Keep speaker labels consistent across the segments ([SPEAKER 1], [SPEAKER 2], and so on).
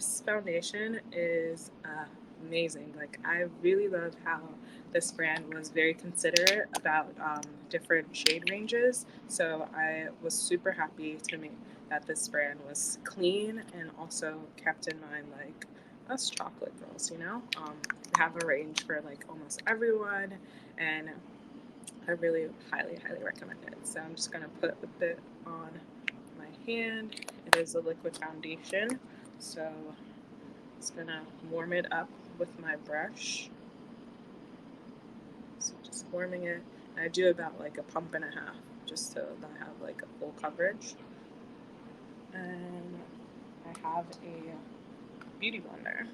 [SPEAKER 1] This foundation is amazing. Like, I really love how this brand was very considerate about different shade ranges. So I was super happy to me that this brand was clean and also kept in mind like us chocolate girls. They have a range for like almost everyone, and I really highly recommend it. So I'm just gonna put a bit on my hand. It is a liquid foundation, so just gonna warm it up with my brush. So just warming it. And I do about like a pump and a half, just so that I have like a full coverage. And I have a beauty blender.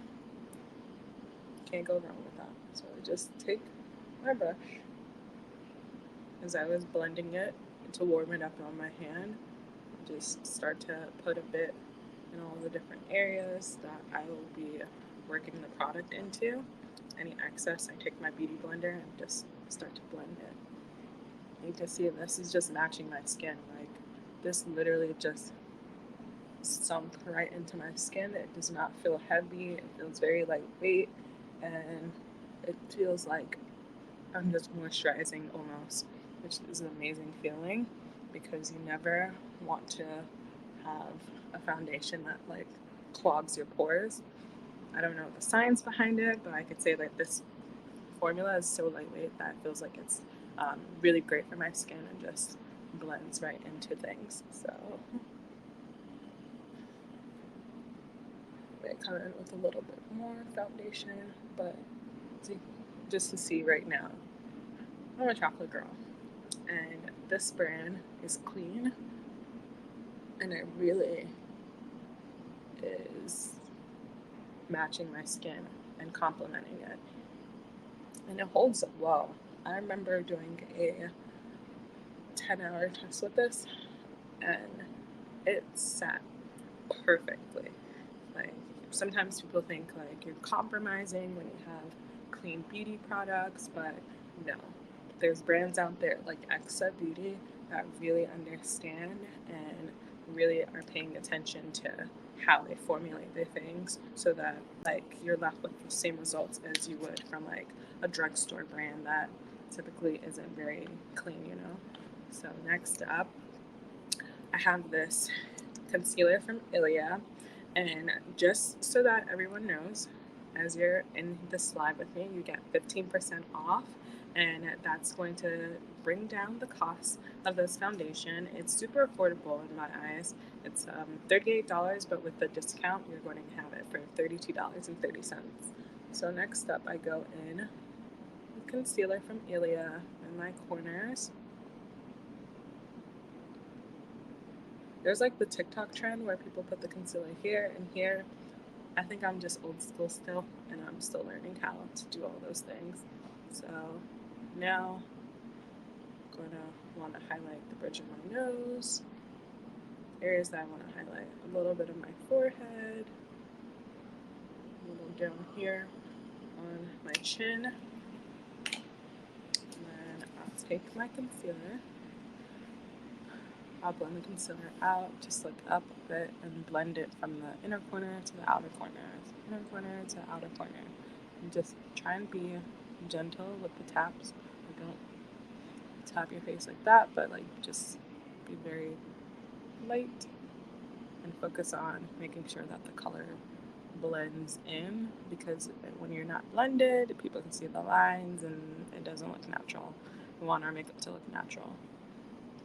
[SPEAKER 1] Can't go wrong with that. So I just take my brush as I was blending it to warm it up on my hand. Just start to put a bit in all the different areas that I will be working the product into. Any excess, I take my beauty blender and just start to blend it. You can see this is just matching my skin. Like, this literally just sunk right into my skin. It does not feel heavy. It feels very lightweight, and it feels like I'm just moisturizing almost, which is an amazing feeling because you never want to have a foundation that like clogs your pores. I don't know the science behind it, but I could say that this formula is so lightweight that it feels like it's really great for my skin and just blends right into things. So I come in with a little bit more foundation, but just to see right now, I'm a chocolate girl, and this brand is clean, and it really is matching my skin and complementing it, and it holds up well. I remember doing a 10-hour test with this, and it sat perfectly. Like, sometimes people think like you're compromising when you have clean beauty products, but no. There's brands out there like Exa Beauty that really understand and really are paying attention to how they formulate their things so that like you're left with the same results as you would from like a drugstore brand that typically isn't very clean. So next up, I have this concealer from Ilia, and just so that everyone knows, as you're in this live with me, you get 15% off, and that's going to bring down the cost of this foundation. It's super affordable in my eyes. It's $38, but with the discount, you're going to have it for $32.30. So next up, I go in with concealer from Ilia in my corners. There's like the TikTok trend where people put the concealer here and here. I think I'm just old school still, and I'm still learning how to do all those things. So now I'm gonna want to highlight the bridge of my nose, areas that I want to highlight, a little bit of my forehead, a little down here on my chin, and then I'll take my concealer. I'll blend the concealer out, just look up a bit and blend it from the inner corner to the outer corner, inner corner to outer corner. And just try and be gentle with the taps. Don't tap your face like that, but like just be very light and focus on making sure that the color blends in, because when you're not blended, people can see the lines and it doesn't look natural. We want our makeup to look natural.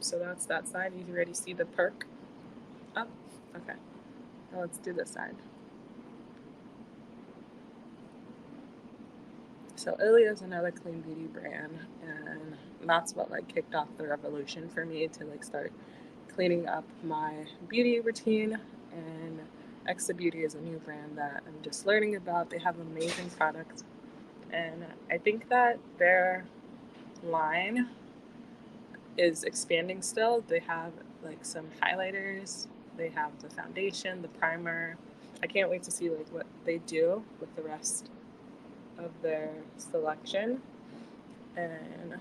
[SPEAKER 1] So that's that side. You already see the perk up? Okay. Now let's do this side. So Ilia is another clean beauty brand, and that's what like kicked off the revolution for me to like start cleaning up my beauty routine. And Exa Beauty is a new brand that I'm just learning about. They have amazing products, and I think that their line is expanding still. They have like some highlighters, they have the foundation, the primer. I can't wait to see like what they do with the rest of their selection, and I'm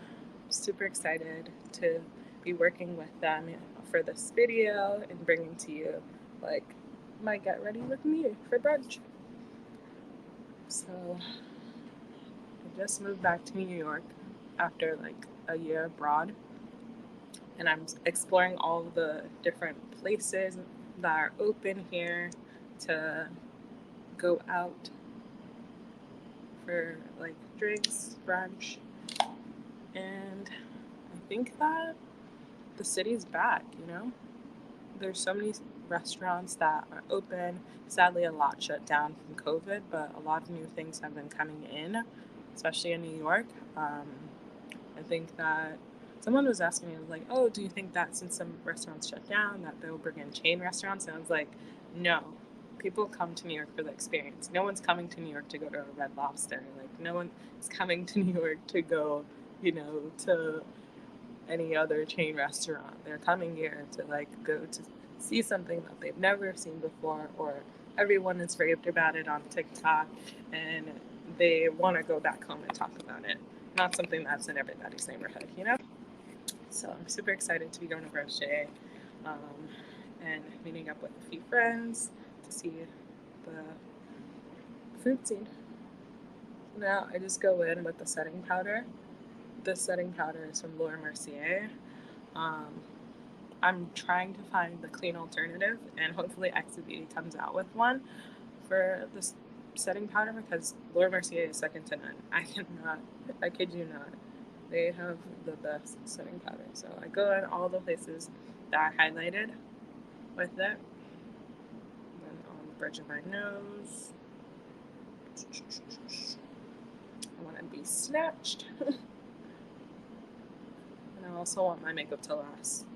[SPEAKER 1] super excited to be working with them for this video and bringing to you like my get ready with me for brunch. So I just moved back to New York after like a year abroad, and I'm exploring all the different places that are open here to go out for like drinks, brunch, and I think that the city's back, There's so many restaurants that are open. Sadly, a lot shut down from COVID, but a lot of new things have been coming in, especially in New York. I think that someone was asking me, like, oh, do you think that since some restaurants shut down, that they'll bring in chain restaurants? And I was like, no. People come to New York for the experience. No one's coming to New York to go to a Red Lobster. Like, no one is coming to New York to go, to any other chain restaurant. They're coming here to like go to see something that they've never seen before, or everyone has raved about it on TikTok and they want to go back home and talk about it. Not something that's in everybody's neighborhood. So I'm super excited to be going to Brochet and meeting up with a few friends to see the food scene. Now I just go in with the setting powder. This setting powder is from Laura Mercier. I'm trying to find the clean alternative, and hopefully Exo Beauty comes out with one for this setting powder, because Laura Mercier is second to none. I kid you not. They have the best setting powder. So I go in all the places that I highlighted with it. And then on the bridge of my nose. I want to be snatched. And I also want my makeup to last.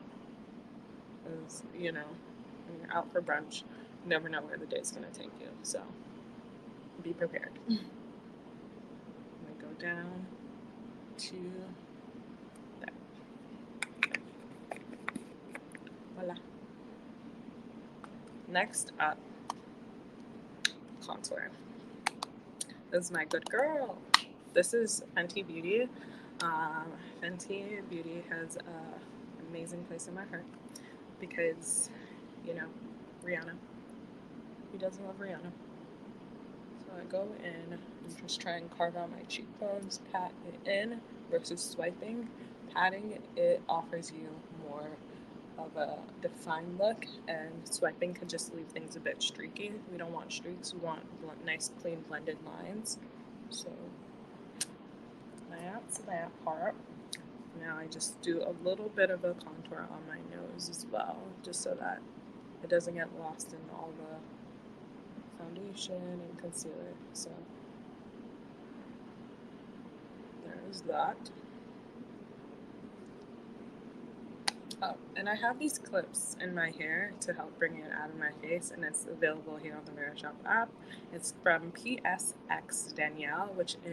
[SPEAKER 1] Because, when you're out for brunch, you never know where the day's going to take you. So be prepared. I'm going to go down to there. Voila. Next up, contour. This is my good girl. This is Fenty Beauty. Fenty Beauty has an amazing place in my heart because, Rihanna. Who doesn't love Rihanna? So I go in and just try and carve out my cheekbones, pat it in versus swiping. Patting, it offers you more of a defined look, and swiping could just leave things a bit streaky. We don't want streaks, we want nice, clean, blended lines. So that's that part. Now I just do a little bit of a contour on my nose as well, just so that it doesn't get lost in all the foundation and concealer. So there's that. Oh, and I have these clips in my hair to help bring it out of my face, and it's available here on the Verishop app. It's from PSX Danielle, which is